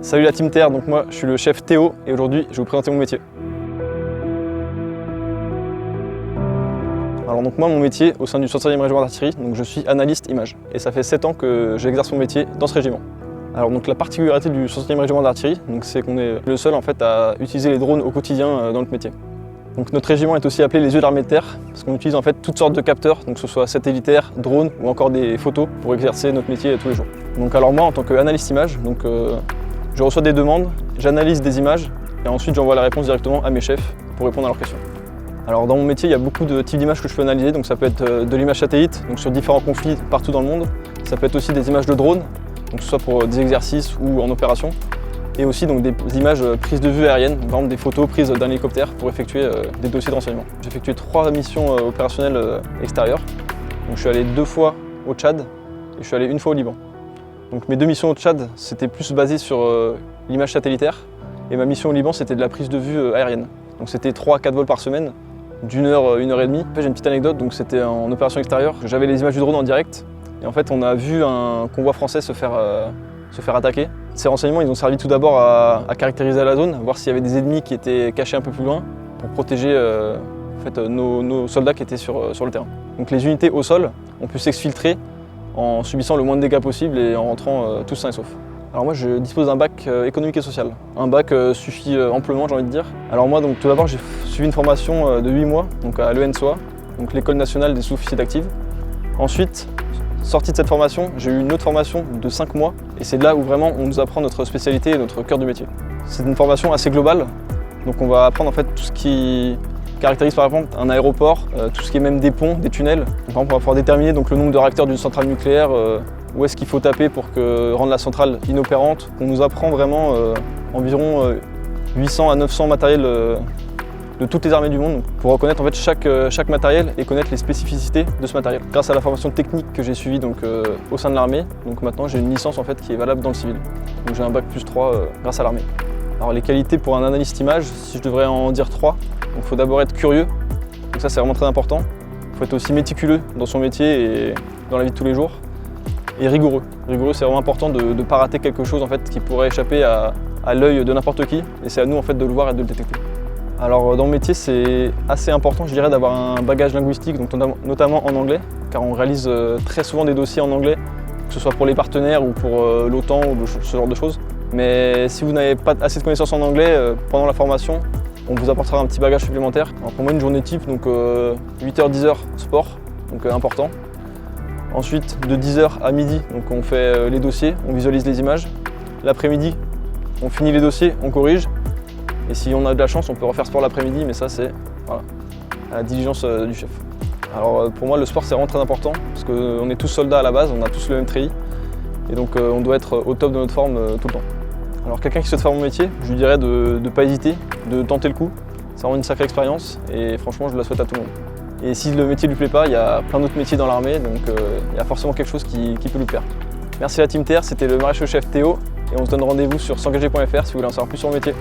Salut la Team Terre, donc moi je suis le chef Théo et aujourd'hui je vais vous présenter mon métier. Alors donc moi mon métier au sein du 60e régiment d'artillerie, donc je suis analyste image et ça fait 7 ans que j'exerce mon métier dans ce régiment. Alors donc la particularité du 60e régiment d'artillerie, c'est qu'on est le seul en fait à utiliser les drones au quotidien dans notre métier. Donc notre régiment est aussi appelé les yeux de l'armée de terre parce qu'on utilise en fait toutes sortes de capteurs, donc que ce soit satellitaires, drones ou encore des photos pour exercer notre métier tous les jours. Donc alors moi en tant qu'analyste image, je reçois des demandes, j'analyse des images et ensuite j'envoie la réponse directement à mes chefs pour répondre à leurs questions. Alors dans mon métier, il y a beaucoup de types d'images que je peux analyser, donc ça peut être de l'image satellite, donc sur différents conflits partout dans le monde. Ça peut être aussi des images de drones, donc que ce soit pour des exercices ou en opération. Et aussi donc, des images prises de vue aérienne, par exemple des photos prises d'un hélicoptère pour effectuer des dossiers de renseignement. J'ai effectué 3 missions opérationnelles extérieures. Donc, je suis allé 2 fois au Tchad et je suis allé 1 fois au Liban. Donc, mes 2 missions au Tchad, c'était plus basé sur l'image satellitaire et ma mission au Liban, c'était de la prise de vue aérienne. Donc c'était 3 à 4 vols par semaine, d'1 heure, 1 heure et demie. En fait, j'ai une petite anecdote, donc c'était en opération extérieure. J'avais les images du drone en direct et en fait on a vu un convoi français se faire attaquer. Ces renseignements ils ont servi tout d'abord à caractériser la zone, voir s'il y avait des ennemis qui étaient cachés un peu plus loin pour protéger nos soldats qui étaient sur le terrain. Donc les unités au sol ont pu s'exfiltrer en subissant le moins de dégâts possible et en rentrant tous sains et saufs. Alors moi je dispose d'un bac économique et social. Un bac suffit amplement, j'ai envie de dire. Alors moi donc tout d'abord j'ai suivi une formation de 8 mois donc à l'ENSOA, donc l'École nationale des sous-officiers d'active. Ensuite, sorti de cette formation, j'ai eu une autre formation de 5 mois et c'est là où vraiment on nous apprend notre spécialité et notre cœur du métier. C'est une formation assez globale, donc on va apprendre en fait tout ce qui caractérise par exemple un aéroport, tout ce qui est même des ponts, des tunnels. Donc, par exemple, on va pouvoir déterminer donc, le nombre de réacteurs d'une centrale nucléaire, où est-ce qu'il faut taper pour rendre la centrale inopérante. On nous apprend vraiment environ 800 à 900 matériels de toutes les armées du monde pour reconnaître en fait, chaque matériel et connaître les spécificités de ce matériel. Grâce à la formation technique que j'ai suivie au sein de l'armée, donc maintenant j'ai une licence en fait, qui est valable dans le civil. Donc j'ai un bac plus 3 grâce à l'armée. Alors les qualités pour un analyste image, si je devrais en dire 3, il faut d'abord être curieux, donc ça c'est vraiment très important. Il faut être aussi méticuleux dans son métier et dans la vie de tous les jours. Et rigoureux. Rigoureux c'est vraiment important de ne pas rater quelque chose en fait, qui pourrait échapper à l'œil de n'importe qui et c'est à nous en fait, de le voir et de le détecter. Alors dans le métier c'est assez important je dirais d'avoir un bagage linguistique, donc, notamment en anglais, car on réalise très souvent des dossiers en anglais, que ce soit pour les partenaires ou pour l'OTAN ou ce genre de choses. Mais si vous n'avez pas assez de connaissances en anglais pendant la formation, on vous apportera un petit bagage supplémentaire. Alors pour moi une journée type, donc 8h-10h sport, donc important. Ensuite de 10h à midi, donc on fait les dossiers, on visualise les images. L'après-midi, on finit les dossiers, on corrige. Et si on a de la chance, on peut refaire sport l'après-midi, mais ça c'est à la diligence du chef. Alors pour moi le sport c'est vraiment très important, parce qu'on est tous soldats à la base, on a tous le même treillis. Et donc on doit être au top de notre forme tout le temps. Alors quelqu'un qui souhaite faire mon métier, je lui dirais de ne pas hésiter, de tenter le coup. C'est vraiment une sacrée expérience et franchement je la souhaite à tout le monde. Et si le métier ne lui plaît pas, il y a plein d'autres métiers dans l'armée, donc il y a forcément quelque chose qui peut lui plaire. Merci à la Team Terre, c'était le maréchal chef Théo et on se donne rendez-vous sur s'engager.fr si vous voulez en savoir plus sur le métier.